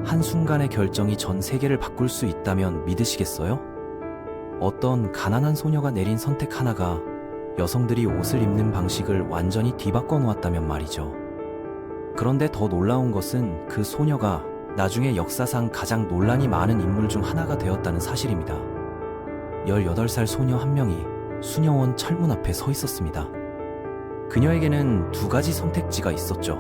한순간의 결정이 전 세계를 바꿀 수 있다면 믿으시겠어요? 어떤 가난한 소녀가 내린 선택 하나가 여성들이 옷을 입는 방식을 완전히 뒤바꿔 놓았다면 말이죠. 그런데 더 놀라운 것은 그 소녀가 나중에 역사상 가장 논란이 많은 인물 중 하나가 되었다는 사실입니다. 18살 소녀 한 명이 수녀원 철문 앞에 서 있었습니다. 그녀에게는 두 가지 선택지가 있었죠.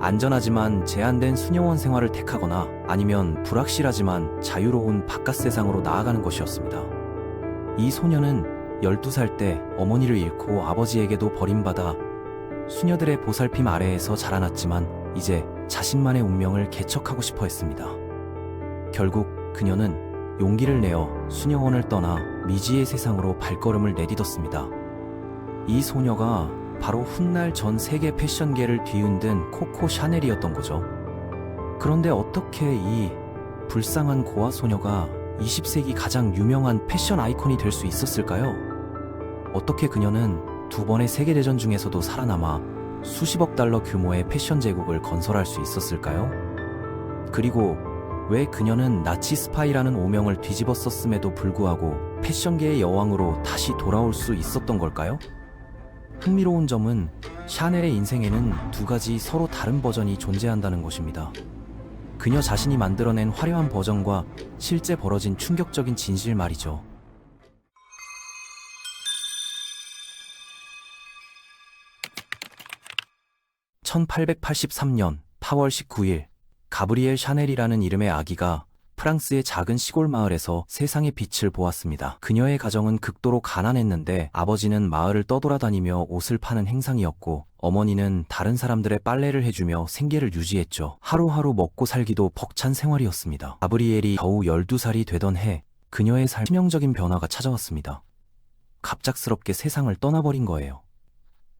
안전하지만 제한된 수녀원 생활을 택하거나 아니면 불확실하지만 자유로운 바깥 세상으로 나아가는 것이었습니다. 이 소녀는 12살 때 어머니를 잃고 아버지에게도 버림받아 수녀들의 보살핌 아래에서 자라났지만 이제 자신만의 운명을 개척하고 싶어 했습니다. 결국 그녀는 용기를 내어 수녀원을 떠나 미지의 세상으로 발걸음을 내딛었습니다. 이 소녀가 바로 훗날 전 세계 패션계를 뒤흔든 코코 샤넬이었던 거죠. 그런데 어떻게 이 불쌍한 고아 소녀가 20세기 가장 유명한 패션 아이콘이 될 수 있었을까요? 어떻게 그녀는 두 번의 세계대전 중에서도 살아남아 수십억 달러 규모의 패션 제국을 건설할 수 있었을까요? 그리고 왜 그녀는 나치 스파이라는 오명을 뒤집어 썼음에도 불구하고 패션계의 여왕으로 다시 돌아올 수 있었던 걸까요? 흥미로운 점은 샤넬의 인생에는 두 가지 서로 다른 버전이 존재한다는 것입니다. 그녀 자신이 만들어낸 화려한 버전과 실제 벌어진 충격적인 진실 말이죠. 1883년 8월 19일 가브리엘 샤넬이라는 이름의 아기가 프랑스의 작은 시골 마을에서 세상의 빛을 보았습니다. 그녀의 가정은 극도로 가난했는데 아버지는 마을을 떠돌아다니며 옷을 파는 행상이었고 어머니는 다른 사람들의 빨래를 해주며 생계를 유지했죠. 하루하루 먹고 살기도 벅찬 생활이었습니다. 가브리엘이 겨우 12살이 되던 해 그녀의 삶에 치명적인 변화가 찾아왔습니다. 갑작스럽게 세상을 떠나버린 거예요.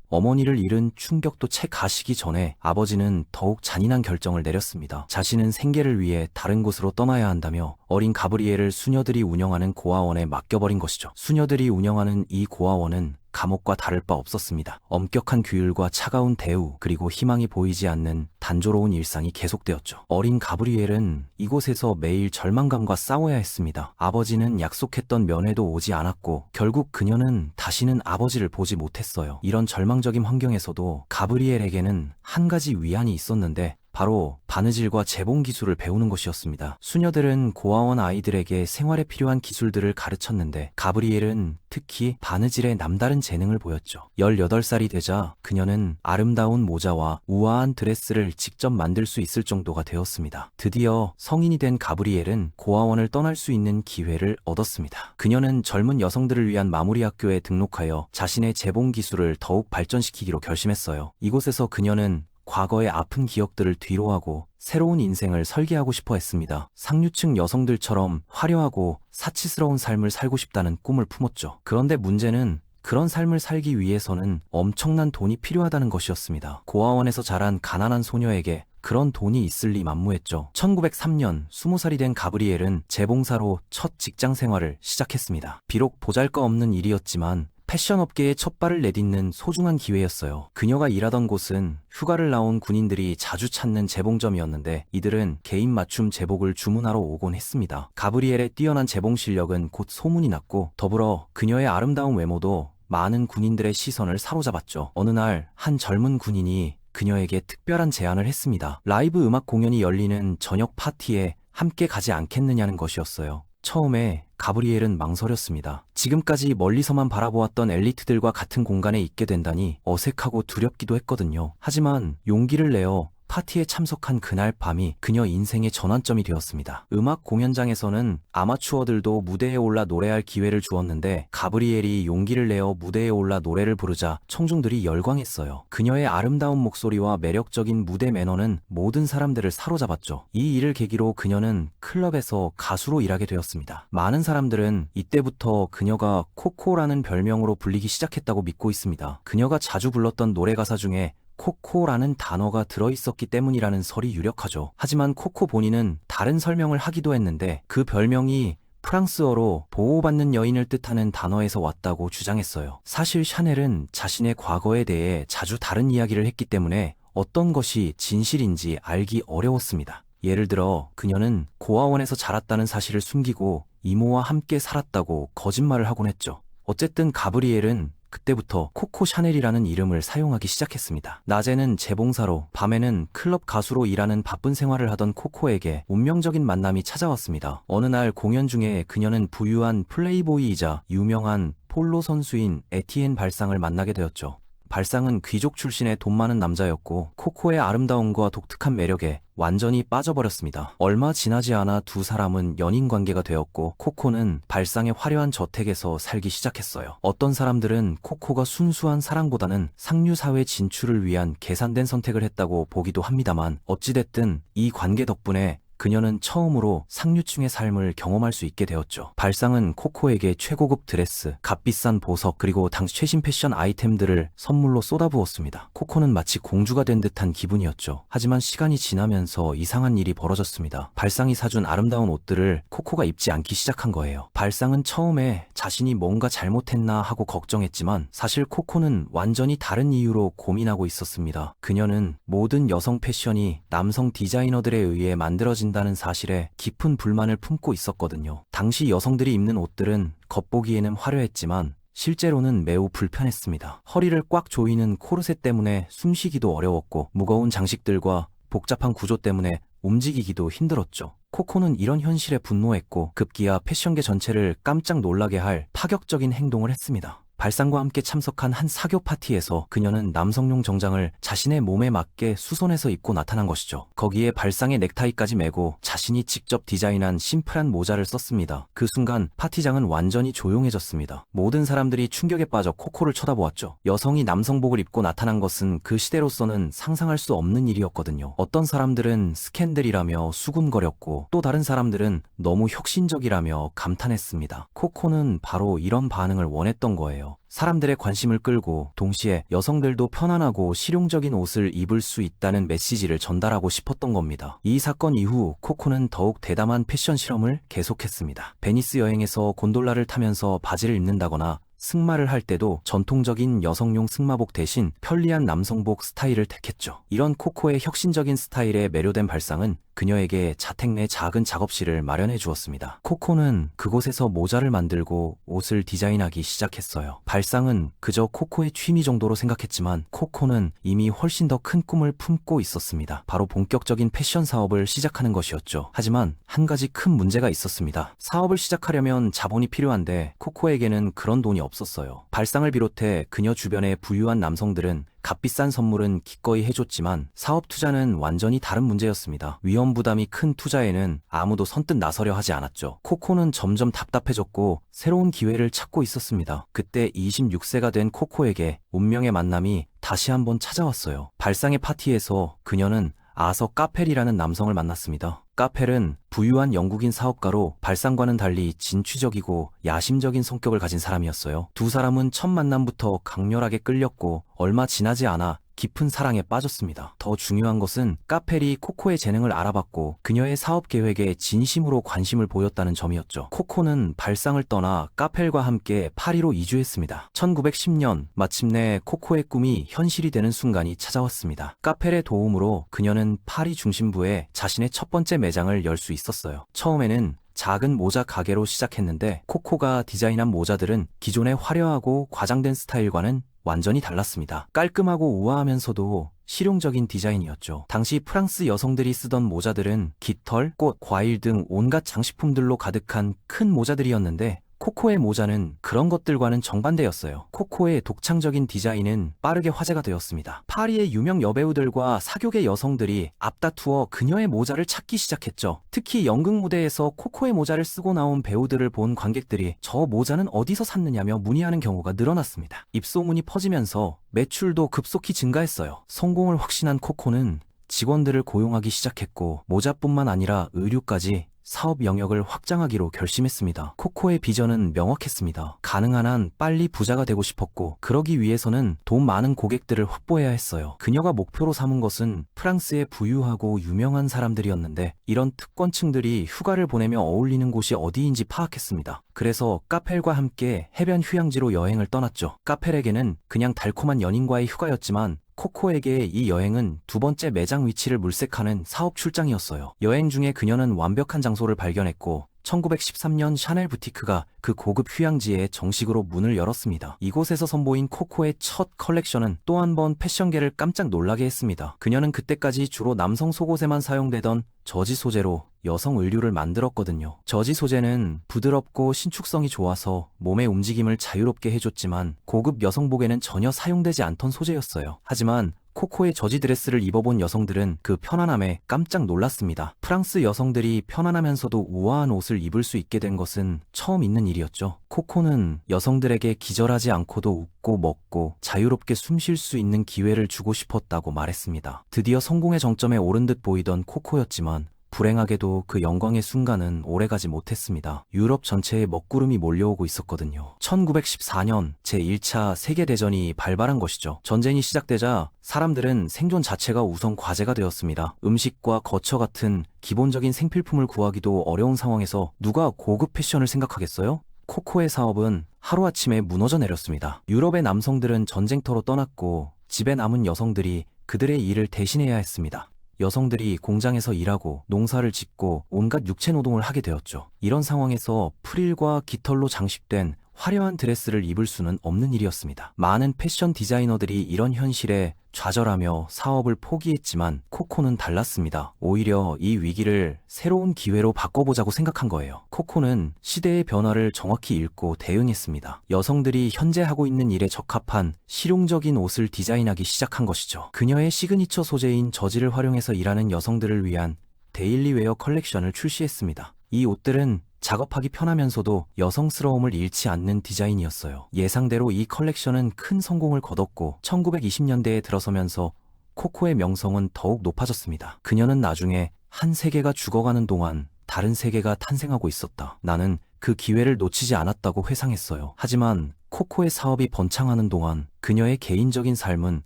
어머니를 잃은 충격도 채 가시기 전에 아버지는 더욱 잔인한 결정을 내렸습니다. 자신은 생계를 위해 다른 곳으로 떠나야 한다며 어린 가브리엘을 수녀들이 운영하는 고아원에 맡겨버린 것이죠. 수녀들이 운영하는 이 고아원은 감옥과 다를 바 없었습니다. 엄격한 규율과 차가운 대우 그리고 희망이 보이지 않는 단조로운 일상이 계속되었죠. 어린 가브리엘은 이곳에서 매일 절망감과 싸워야 했습니다. 아버지는 약속했던 면회도 오지 않았고 결국 그녀는 다시는 아버지를 보지 못했어요. 이런 절망적인 환경에서도 가브리엘에게는 한 가지 위안이 있었는데 바로 바느질과 재봉 기술을 배우는 것이었습니다. 수녀들은 고아원 아이들에게 생활에 필요한 기술들을 가르쳤는데 가브리엘은 특히 바느질에 남다른 재능을 보였죠. 18살이 되자 그녀는 아름다운 모자와 우아한 드레스를 직접 만들 수 있을 정도가 되었습니다. 드디어 성인이 된 가브리엘은 고아원을 떠날 수 있는 기회를 얻었습니다. 그녀는 젊은 여성들을 위한 마무리 학교에 등록하여 자신의 재봉 기술을 더욱 발전시키기로 결심했어요. 이곳에서 그녀는 과거의 아픈 기억들을 뒤로하고 새로운 인생을 설계하고 싶어 했습니다. 상류층 여성들처럼 화려하고 사치스러운 삶을 살고 싶다는 꿈을 품었죠. 그런데 문제는 그런 삶을 살기 위해서는 엄청난 돈이 필요하다는 것이었습니다. 고아원에서 자란 가난한 소녀에게 그런 돈이 있을 리 만무했죠. 1903년 20살이 된 가브리엘은 재봉사로 첫 직장 생활을 시작했습니다. 비록 보잘것없는 일이었지만 패션 업계에 첫 발을 내딛는 소중한 기회였어요. 그녀가 일하던 곳은 휴가를 나온 군인들이 자주 찾는 재봉점이었는데 이들은 개인 맞춤 제복을 주문하러 오곤 했습니다. 가브리엘의 뛰어난 재봉 실력은 곧 소문이 났고 더불어 그녀의 아름다운 외모도 많은 군인들의 시선을 사로잡았죠. 어느 날 한 젊은 군인이 그녀에게 특별한 제안을 했습니다. 라이브 음악 공연이 열리는 저녁 파티에 함께 가지 않겠느냐는 것이었어요. 처음에 가브리엘은 망설였습니다. 지금까지 멀리서만 바라보았던 엘리트들과 같은 공간에 있게 된다니 어색하고 두렵기도 했거든요. 하지만 용기를 내어 파티에 참석한 그날 밤이 그녀 인생의 전환점이 되었습니다. 음악 공연장에서는 아마추어들도 무대에 올라 노래할 기회를 주었는데 가브리엘이 용기를 내어 무대에 올라 노래를 부르자 청중들이 열광했어요. 그녀의 아름다운 목소리와 매력적인 무대 매너는 모든 사람들을 사로잡았죠. 이 일을 계기로 그녀는 클럽에서 가수로 일하게 되었습니다. 많은 사람들은 이때부터 그녀가 코코라는 별명으로 불리기 시작했다고 믿고 있습니다. 그녀가 자주 불렀던 노래 가사 중에 코코라는 단어가 들어있었기 때문이라는 설이 유력하죠. 하지만 코코 본인은 다른 설명을 하기도 했는데 그 별명이 프랑스어로 보호받는 여인을 뜻하는 단어에서 왔다고 주장했어요. 사실 샤넬은 자신의 과거에 대해 자주 다른 이야기를 했기 때문에 어떤 것이 진실인지 알기 어려웠습니다. 예를 들어 그녀는 고아원에서 자랐다는 사실을 숨기고 이모와 함께 살았다고 거짓말을 하곤 했죠. 어쨌든 가브리엘은 그때부터 코코 샤넬이라는 이름을 사용하기 시작했습니다. 낮에는 재봉사로, 밤에는 클럽 가수로 일하는 바쁜 생활을 하던 코코에게 운명적인 만남이 찾아왔습니다. 어느 날 공연 중에 그녀는 부유한 플레이보이이자 유명한 폴로 선수인 에티엔 발상을 만나게 되었죠. 발상은 귀족 출신의 돈 많은 남자였고 코코의 아름다움과 독특한 매력에 완전히 빠져버렸습니다. 얼마 지나지 않아 두 사람은 연인 관계가 되었고 코코는 발상의 화려한 저택에서 살기 시작했어요. 어떤 사람들은 코코가 순수한 사랑보다는 상류사회 진출을 위한 계산된 선택을 했다고 보기도 합니다만 어찌됐든 이 관계 덕분에 그녀는 처음으로 상류층의 삶을 경험할 수 있게 되었죠. 발상은 코코에게 최고급 드레스, 값비싼 보석, 그리고 당시 최신 패션 아이템들을 선물로 쏟아부었습니다. 코코는 마치 공주가 된 듯한 기분이었죠. 하지만 시간이 지나면서 이상한 일이 벌어졌습니다. 발상이 사준 아름다운 옷들을 코코가 입지 않기 시작한 거예요. 발상은 처음에 자신이 뭔가 잘못했나 하고 걱정했지만 사실 코코는 완전히 다른 이유로 고민하고 있었습니다. 그녀는 모든 여성 패션이 남성 디자이너들에 의해 만들어진 다는 사실에 깊은 불만을 품고 있었거든요. 당시 여성들이 입는 옷들은 겉보기에는 화려했지만 실제로는 매우 불편했습니다. 허리를 꽉 조이는 코르셋 때문에 숨쉬기도 어려웠고 무거운 장식들과 복잡한 구조 때문에 움직이기도 힘들었죠. 코코는 이런 현실에 분노했고 급기야 패션계 전체를 깜짝 놀라게 할 파격적인 행동을 했습니다. 발상과 함께 참석한 한 사교 파티에서 그녀는 남성용 정장을 자신의 몸에 맞게 수선해서 입고 나타난 것이죠. 거기에 발상의 넥타이까지 메고 자신이 직접 디자인한 심플한 모자를 썼습니다. 그 순간 파티장은 완전히 조용해졌습니다. 모든 사람들이 충격에 빠져 코코를 쳐다보았죠. 여성이 남성복을 입고 나타난 것은 그 시대로서는 상상할 수 없는 일이었거든요. 어떤 사람들은 스캔들이라며 수군거렸고 또 다른 사람들은 너무 혁신적이라며 감탄했습니다. 코코는 바로 이런 반응을 원했던 거예요. 사람들의 관심을 끌고 동시에 여성들도 편안하고 실용적인 옷을 입을 수 있다는 메시지를 전달하고 싶었던 겁니다. 이 사건 이후 코코는 더욱 대담한 패션 실험을 계속했습니다. 베니스 여행에서 곤돌라를 타면서 바지를 입는다거나 승마를 할 때도 전통적인 여성용 승마복 대신 편리한 남성복 스타일을 택했죠. 이런 코코의 혁신적인 스타일에 매료된 발상은 그녀에게 자택 내 작은 작업실을 마련해 주었습니다. 코코는 그곳에서 모자를 만들고 옷을 디자인하기 시작했어요. 발상은 그저 코코의 취미 정도로 생각했지만 코코는 이미 훨씬 더 큰 꿈을 품고 있었습니다. 바로 본격적인 패션 사업을 시작하는 것이었죠. 하지만 한 가지 큰 문제가 있었습니다. 사업을 시작하려면 자본이 필요한데 코코에게는 그런 돈이 없었어요. 발상을 비롯해 그녀 주변의 부유한 남성들은 값비싼 선물은 기꺼이 해줬지만 사업 투자는 완전히 다른 문제였습니다. 위험 부담이 큰 투자에는 아무도 선뜻 나서려 하지 않았죠. 코코는 점점 답답해졌고 새로운 기회를 찾고 있었습니다. 그때 26세가 된 코코에게 운명의 만남이 다시 한번 찾아왔어요. 발상의 파티에서 그녀는 아서 카펠이라는 남성을 만났습니다. 카펠은 부유한 영국인 사업가로 발상과는 달리 진취적이고 야심적인 성격을 가진 사람이었어요. 두 사람은 첫 만남부터 강렬하게 끌렸고 얼마 지나지 않아 깊은 사랑에 빠졌습니다. 더 중요한 것은 카펠이 코코의 재능을 알아봤고 그녀의 사업 계획에 진심으로 관심을 보였다는 점이었죠. 코코는 발상을 떠나 카펠과 함께 파리로 이주했습니다. 1910년 마침내 코코의 꿈이 현실이 되는 순간이 찾아왔습니다. 카펠의 도움으로 그녀는 파리 중심부에 자신의 첫 번째 매장을 열 수 있었어요. 처음에는 작은 모자 가게로 시작했는데 코코가 디자인한 모자들은 기존의 화려하고 과장된 스타일과는 완전히 달랐습니다. 깔끔하고 우아하면서도 실용적인 디자인이었죠. 당시 프랑스 여성들이 쓰던 모자들은 깃털, 꽃, 과일 등 온갖 장식품들로 가득한 큰 모자들이었는데 코코의 모자는 그런 것들과는 정반대였어요. 코코의 독창적인 디자인은 빠르게 화제가 되었습니다. 파리의 유명 여배우들과 사교계 여성들이 앞다투어 그녀의 모자를 찾기 시작했죠. 특히 연극 무대에서 코코의 모자를 쓰고 나온 배우들을 본 관객들이 저 모자는 어디서 샀느냐며 문의하는 경우가 늘어났습니다. 입소문이 퍼지면서 매출도 급속히 증가했어요. 성공을 확신한 코코는 직원들을 고용하기 시작했고 모자뿐만 아니라 의류까지 사업 영역을 확장하기로 결심했습니다. 코코의 비전은 명확했습니다. 가능한 한 빨리 부자가 되고 싶었고 그러기 위해서는 돈 많은 고객들을 확보해야 했어요. 그녀가 목표로 삼은 것은 프랑스의 부유하고 유명한 사람들이었는데 이런 특권층들이 휴가를 보내며 어울리는 곳이 어디인지 파악했습니다. 그래서 카펠과 함께 해변 휴양지로 여행을 떠났죠. 카펠에게는 그냥 달콤한 연인과의 휴가였지만 코코에게 이 여행은 두 번째 매장 위치를 물색하는 사업 출장이었어요. 여행 중에 그녀는 완벽한 장소를 발견했고 1913년 샤넬 부티크가 그 고급 휴양지에 정식으로 문을 열었습니다. 이곳에서 선보인 코코의 첫 컬렉션은 또 한 번 패션계를 깜짝 놀라게 했습니다. 그녀는 그때까지 주로 남성 속옷에만 사용되던 저지 소재로 여성 의류를 만들었거든요. 저지 소재는 부드럽고 신축성이 좋아서 몸의 움직임을 자유롭게 해줬지만 고급 여성복에는 전혀 사용되지 않던 소재였어요. 하지만 코코의 저지 드레스를 입어본 여성들은 그 편안함에 깜짝 놀랐습니다. 프랑스 여성들이 편안하면서도 우아한 옷을 입을 수 있게 된 것은 처음 있는 일이었죠. 코코는 여성들에게 기절하지 않고도 웃고 먹고 자유롭게 숨 쉴 수 있는 기회를 주고 싶었다고 말했습니다. 드디어 성공의 정점에 오른 듯 보이던 코코였지만 불행하게도 그 영광의 순간은 오래가지 못했습니다. 유럽 전체에 먹구름이 몰려오고 있었거든요. 1914년 제1차 세계대전이 발발한 것이죠. 전쟁이 시작되자 사람들은 생존 자체가 우선 과제가 되었습니다. 음식과 거처 같은 기본적인 생필품을 구하기도 어려운 상황에서 누가 고급 패션을 생각하겠어요? 코코의 사업은 하루아침에 무너져 내렸습니다. 유럽의 남성들은 전쟁터로 떠났고 집에 남은 여성들이 그들의 일을 대신해야 했습니다. 여성들이 공장에서 일하고 농사를 짓고 온갖 육체 노동을 하게 되었죠. 이런 상황에서 프릴과 깃털로 장식된 화려한 드레스를 입을 수는 없는 일이었습니다. 많은 패션 디자이너들이 이런 현실에 좌절하며 사업을 포기했지만 코코는 달랐습니다. 오히려 이 위기를 새로운 기회로 바꿔보자고 생각한 거예요. 코코는 시대의 변화를 정확히 읽고 대응했습니다. 여성들이 현재 하고 있는 일에 적합한 실용적인 옷을 디자인하기 시작한 것이죠. 그녀의 시그니처 소재인 저지를 활용해서 일하는 여성들을 위한 데일리웨어 컬렉션을 출시했습니다. 이 옷들은 작업하기 편하면서도 여성스러움을 잃지 않는 디자인이었어요. 예상대로 이 컬렉션은 큰 성공을 거뒀고 1920년대에 들어서면서 코코의 명성은 더욱 높아졌습니다. 그녀는 나중에 한 세계가 죽어가는 동안 다른 세계가 탄생하고 있었다. 나는 그 기회를 놓치지 않았다고 회상했어요. 하지만 코코의 사업이 번창하는 동안 그녀의 개인적인 삶은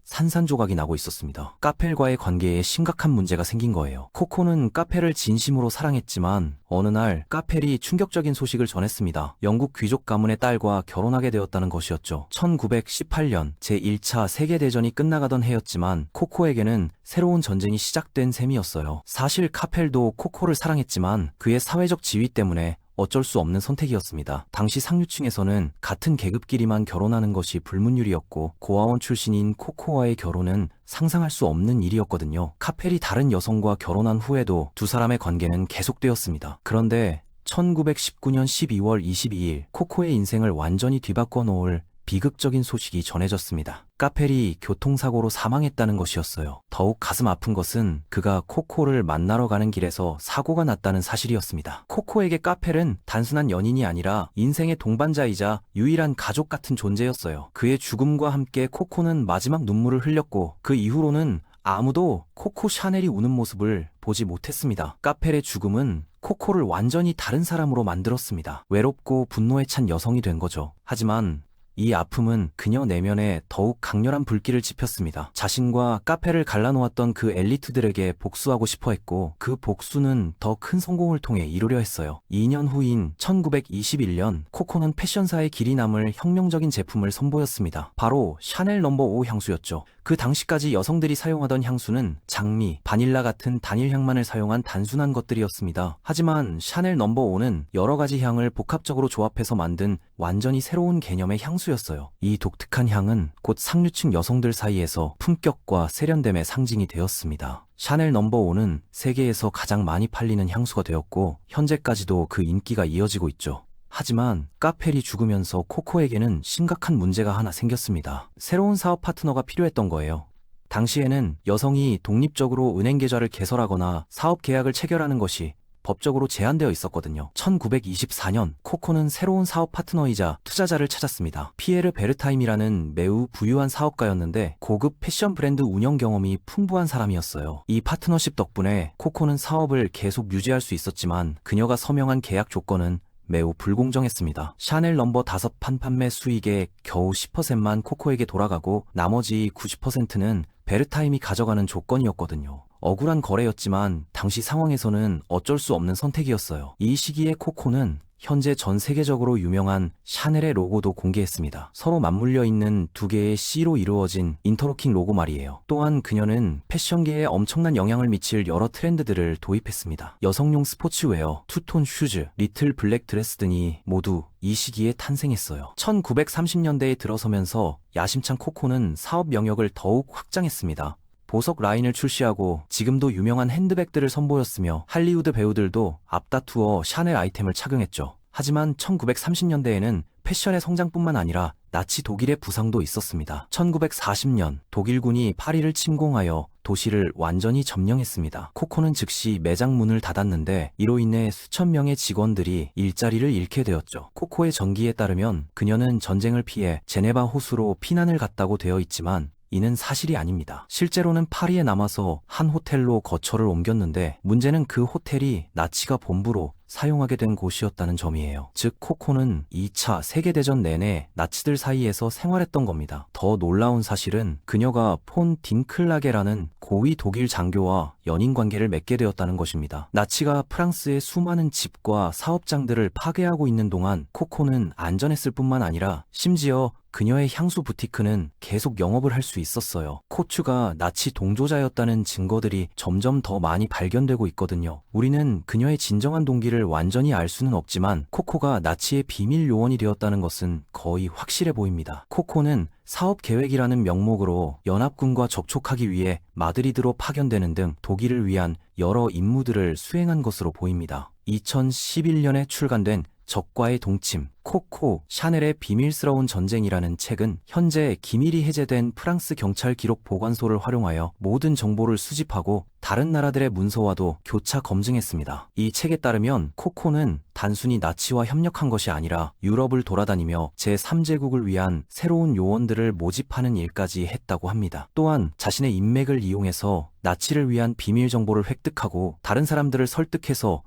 산산조각이 나고 있었습니다. 카펠과의 관계에 심각한 문제가 생긴 거예요. 코코는 카펠을 진심으로 사랑했지만 어느 날 카펠이 충격적인 소식을 전했습니다. 영국 귀족 가문의 딸과 결혼하게 되었다는 것이었죠. 1918년 제1차 세계대전이 끝나가던 해였지만 코코에게는 새로운 전쟁이 시작된 셈이었어요. 사실 카펠도 코코를 사랑했지만 그의 사회적 지위 때문에 어쩔 수 없는 선택이었습니다. 당시 상류층에서는 같은 계급끼리만 결혼하는 것이 불문율이었고 고아원 출신인 코코와의 결혼은 상상할 수 없는 일이었거든요. 카펠이 다른 여성과 결혼한 후에도 두 사람의 관계는 계속되었습니다. 그런데 1919년 12월 22일 코코의 인생을 완전히 뒤바꿔 놓을 비극적인 소식이 전해졌습니다. 카펠이 교통사고로 사망했다는 것이었어요. 더욱 가슴 아픈 것은 그가 코코를 만나러 가는 길에서 사고가 났다는 사실이었습니다. 코코에게 카펠은 단순한 연인이 아니라 인생의 동반자이자 유일한 가족 같은 존재였어요. 그의 죽음과 함께 코코는 마지막 눈물을 흘렸고 그 이후로는 아무도 코코 샤넬이 우는 모습을 보지 못했습니다. 카펠의 죽음은 코코를 완전히 다른 사람으로 만들었습니다. 외롭고 분노에 찬 여성이 된 거죠. 하지만 이 아픔은 그녀 내면에 더욱 강렬한 불길을 지폈습니다. 자신과 카페를 갈라놓았던 그 엘리트들에게 복수하고 싶어 했고 그 복수는 더 큰 성공을 통해 이루려 했어요. 2년 후인 1921년 코코는 패션사의 길이 남을 혁명적인 제품을 선보였습니다. 바로 샤넬 넘버 5 향수였죠. 그 당시까지 여성들이 사용하던 향수는 장미, 바닐라 같은 단일 향만을 사용한 단순한 것들이었습니다. 하지만 샤넬 넘버 5는 여러 가지 향을 복합적으로 조합해서 만든 완전히 새로운 개념의 향수였어요. 이 독특한 향은 곧 상류층 여성들 사이에서 품격과 세련됨의 상징이 되었습니다. 샤넬 넘버 5는 세계에서 가장 많이 팔리는 향수가 되었고 현재까지도 그 인기가 이어지고 있죠. 하지만 카펠이 죽으면서 코코에게는 심각한 문제가 하나 생겼습니다. 새로운 사업 파트너가 필요했던 거예요. 당시에는 여성이 독립적으로 은행 계좌를 개설하거나 사업 계약을 체결하는 것이 법적으로 제한되어 있었거든요. 1924년 코코는 새로운 사업 파트너이자 투자자를 찾았습니다. 피에르 베르타임이라는 매우 부유한 사업가였는데 고급 패션 브랜드 운영 경험이 풍부한 사람이었어요. 이 파트너십 덕분에 코코는 사업을 계속 유지할 수 있었지만 그녀가 서명한 계약 조건은 매우 불공정했습니다. 샤넬 넘버 5판 판매 수익의 겨우 10%만 코코에게 돌아가고 나머지 90%는 베르타임이 가져가는 조건이었거든요. 억울한 거래였지만 당시 상황에서는 어쩔 수 없는 선택이었어요. 이 시기에 코코는 현재 전 세계적으로 유명한 샤넬의 로고도 공개했습니다. 서로 맞물려 있는 두 개의 C로 이루어진 인터로킹 로고 말이에요. 또한 그녀는 패션계에 엄청난 영향을 미칠 여러 트렌드들을 도입했습니다. 여성용 스포츠웨어, 투톤 슈즈, 리틀 블랙 드레스 등이 모두 이 시기에 탄생했어요. 1930년대에 들어서면서 야심찬 코코는 사업 영역을 더욱 확장했습니다. 보석 라인을 출시하고 지금도 유명한 핸드백들을 선보였으며 할리우드 배우들도 앞다투어 샤넬 아이템을 착용했죠. 하지만 1930년대에는 패션의 성장뿐만 아니라 나치 독일의 부상도 있었습니다. 1940년 독일군이 파리를 침공하여 도시를 완전히 점령했습니다. 코코는 즉시 매장 문을 닫았는데 이로 인해 수천 명의 직원들이 일자리를 잃게 되었죠. 코코의 전기에 따르면 그녀는 전쟁을 피해 제네바 호수로 피난을 갔다고 되어 있지만 이는 사실이 아닙니다. 실제로는 파리에 남아서 한 호텔로 거처를 옮겼는데 문제는 그 호텔이 나치가 본부로 사용하게 된 곳이었다는 점이에요. 즉 코코는 2차 세계대전 내내 나치들 사이에서 생활했던 겁니다. 더 놀라운 사실은 그녀가 폰 딩클라게라는 고위 독일 장교와 연인 관계를 맺게 되었다는 것입니다. 나치가 프랑스의 수많은 집과 사업장들을 파괴하고 있는 동안 코코는 안전했을 뿐만 아니라 심지어 그녀의 향수 부티크는 계속 영업을 할 수 있었어요. 코추가 나치 동조자였다는 증거들이 점점 더 많이 발견되고 있거든요. 우리는 그녀의 진정한 동기를 완전히 알 수는 없지만 코코가 나치의 비밀 요원이 되었다는 것은 거의 확실해 보입니다. 코코는 사업 계획이라는 명목으로 연합군과 접촉하기 위해 마드리드로 파견되는 등 독일을 위한 여러 임무들을 수행한 것으로 보입니다. 2011년에 출간된 적과의 동침, 코코, 샤넬의 비밀스러운 전쟁이라는 책은 현재 기밀이 해제된 프랑스 경찰 기록 보관소를 활용하여 모든 정보를 수집하고 다른 나라들의 문서와도 교차 검증했습니다. 이 책에 따르면 코코는 단순히 나치와 협력한 것이 아니라 유럽을 돌아다니며 제3제국을 위한 새로운 요원들을 모집하는 일까지 했다고 합니다. 또한 자신의 인맥을 이용해서 나치를 위한 비밀 정보를 획득하고 다른 사람들을 설득해서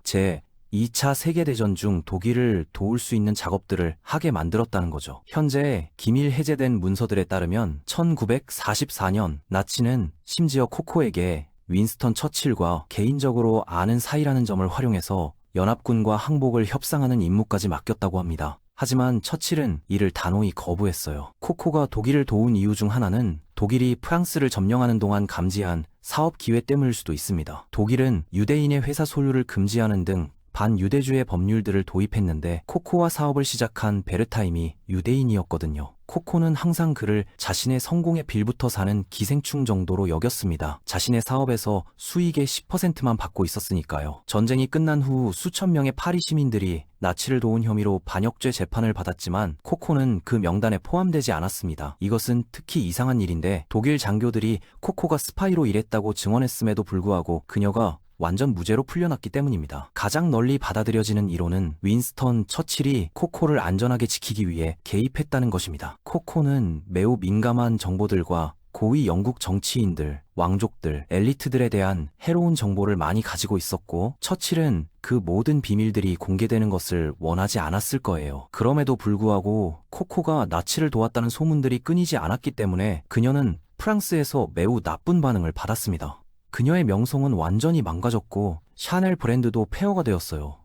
2차 세계대전 중 독일을 도울 수 있는 작업들을 하게 만들었다는 거죠. 현재 기밀 해제된 문서들에 따르면 1944년 나치는 심지어 코코에게 윈스턴 처칠과 개인적으로 아는 사이라는 점을 활용해서 연합군과 항복을 협상하는 임무까지 맡겼다고 합니다. 하지만 처칠은 이를 단호히 거부했어요. 코코가 독일을 도운 이유 중 하나는 독일이 프랑스를 점령하는 동안 감지한 사업 기회 때문일 수도 있습니다. 독일은 유대인의 회사 소유를 금지하는 등 반유대주의 법률들을 도입했는데 코코와 사업을 시작한 베르타임이 유대인이었거든요. 코코는 항상 그를 자신의 성공의 빌부터 사는 기생충 정도로 여겼습니다. 자신의 사업에서 수익의 10%만 받고 있었으니까요. 전쟁이 끝난 후 수천 명의 파리 시민들이 나치를 도운 혐의로 반역죄 재판을 받았지만 코코는 그 명단에 포함되지 않았습니다. 이것은 특히 이상한 일인데 독일 장교들이 코코가 스파이로 일했다고 증언했음에도 불구하고 그녀가 완전 무죄로 풀려났기 때문입니다. 가장 널리 받아들여지는 이론은 윈스턴 처칠이 코코를 안전하게 지키기 위해 개입했다는 것입니다. 코코는 매우 민감한 정보들과 고위 영국 정치인들, 왕족들, 엘리트들에 대한 해로운 정보를 많이 가지고 있었고 처칠은 그 모든 비밀들이 공개되는 것을 원하지 않았을 거예요. 그럼에도 불구하고 코코가 나치를 도왔다는 소문들이 끊이지 않았기 때문에 그녀는 프랑스에서 매우 나쁜 반응을 받았습니다. 그녀의 명성은 완전히 망가졌고 샤넬 브랜드도 폐허가 되었어요.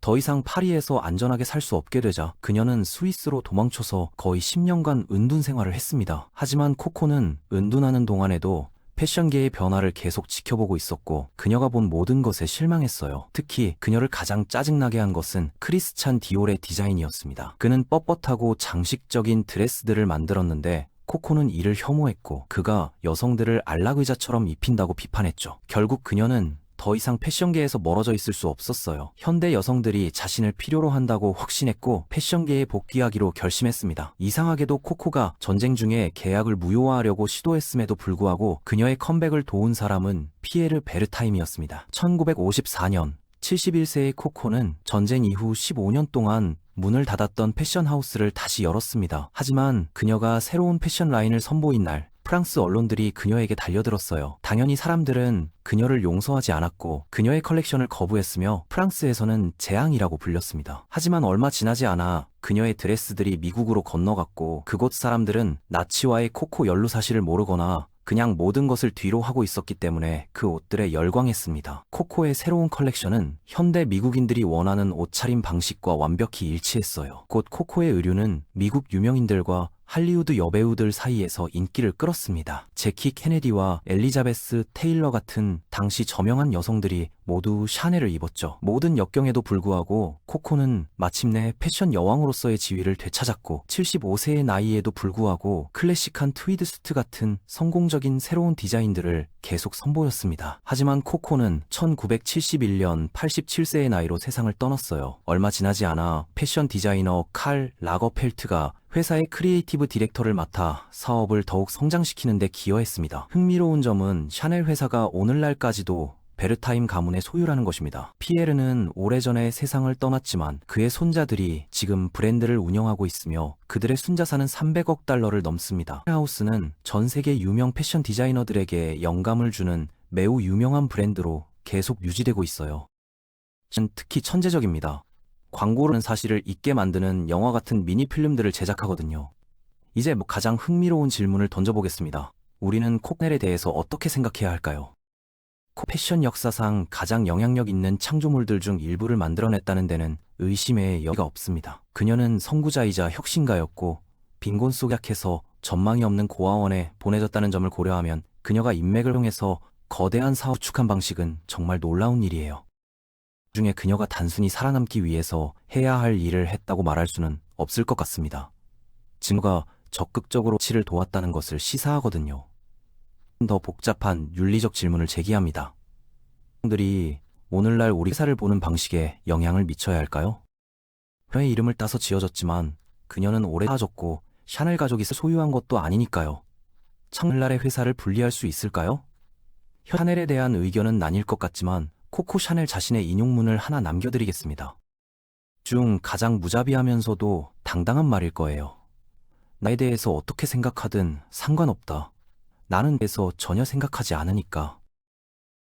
더 이상 파리에서 안전하게 살 수 없게 되자 그녀는 스위스로 도망쳐서 거의 10년간 은둔 생활을 했습니다. 하지만 코코는 은둔하는 동안에도 패션계의 변화를 계속 지켜보고 있었고 그녀가 본 모든 것에 실망했어요. 특히 그녀를 가장 짜증나게 한 것은 크리스찬 디올의 디자인이었습니다. 그는 뻣뻣하고 장식적인 드레스들을 만들었는데 코코는 이를 혐오했고 그가 여성들을 안락의자처럼 입힌다고 비판했죠. 결국 그녀는 더 이상 패션계에서 멀어져 있을 수 없었어요. 현대 여성들이 자신을 필요로 한다고 확신했고 패션계에 복귀하기로 결심했습니다. 이상하게도 코코가 전쟁 중에 계약을 무효화하려고 시도했음에도 불구하고 그녀의 컴백을 도운 사람은 피에르 베르타임이었습니다. 1954년 71세의 코코는 전쟁 이후 15년 동안 문을 닫았던 패션하우스를 다시 열었습니다. 하지만 그녀가 새로운 패션 라인을 선보인 날 프랑스 언론들이 그녀에게 달려들었어요. 당연히 사람들은 그녀를 용서하지 않았고 그녀의 컬렉션을 거부했으며 프랑스에서는 재앙이라고 불렸습니다. 하지만 얼마 지나지 않아 그녀의 드레스들이 미국으로 건너갔고 그곳 사람들은 나치와의 코코 연루 사실을 모르거나 그냥 모든 것을 뒤로 하고 있었기 때문에 그 옷들에 열광했습니다. 코코의 새로운 컬렉션은 현대 미국인들이 원하는 옷차림 방식과 완벽히 일치했어요. 곧 코코의 의류는 미국 유명인들과 할리우드 여배우들 사이에서 인기를 끌었습니다. 제키 케네디와 엘리자베스 테일러 같은 당시 저명한 여성들이 모두 샤넬을 입었죠. 모든 역경에도 불구하고 코코는 마침내 패션 여왕으로서의 지위를 되찾았고 75세의 나이에도 불구하고 클래식한 트위드 수트 같은 성공적인 새로운 디자인들을 계속 선보였습니다. 하지만 코코는 1971년 87세의 나이로 세상을 떠났어요. 얼마 지나지 않아 패션 디자이너 칼 라거펠트가 회사의 크리에이티브 디렉터를 맡아 사업을 더욱 성장시키는 데 기여했습니다. 흥미로운 점은 샤넬 회사가 오늘날까지도 베르타임 가문의 소유라는 것입니다. 피에르는 오래전에 세상을 떠났지만 그의 손자들이 지금 브랜드를 운영하고 있으며 그들의 순자산은 300억 달러를 넘습니다. 하우스는 전 세계 유명 패션 디자이너들에게 영감을 주는 매우 유명한 브랜드로 계속 유지되고 있어요. 특히 천재적입니다. 광고는 사실을 잊게 만드는 영화 같은 미니 필름들을 제작하거든요. 이제 가장 흥미로운 질문을 던져보겠습니다. 우리는 코넬에 대해서 어떻게 생각해야 할까요? 패션 역사상 가장 영향력 있는 창조물들 중 일부를 만들어냈다는 데는 의심의 여지가 없습니다. 그녀는 선구자이자 혁신가였고 빈곤 속 약해서 전망이 없는 고아원에 보내졌다는 점을 고려하면 그녀가 인맥을 통해서 거대한 사업을 구축한 방식은 정말 놀라운 일이에요. 중에 그녀가 단순히 살아남기 위해서 해야 할 일을 했다고 말할 수는 없을 것 같습니다. 증거가 적극적으로 치를 도왔다는 것을 시사하거든요. 더 복잡한 윤리적 질문을 제기합니다. 들이 오늘날 우리 회사를 보는 방식에 영향을 미쳐야 할까요? 그녀의 이름을 따서 지어졌지만 그녀는 오래 사줬고 샤넬 가족이 소유한 것도 아니니까요. 오늘날의 회사를 분리할 수 있을까요? 샤넬에 대한 의견은 나뉠 것 같지만 코코 샤넬 자신의 인용문을 하나 남겨드리겠습니다. 중 가장 무자비하면서도 당당한 말일 거예요. 나에 대해서 어떻게 생각하든 상관없다. 나는 대해서 전혀 생각하지 않으니까.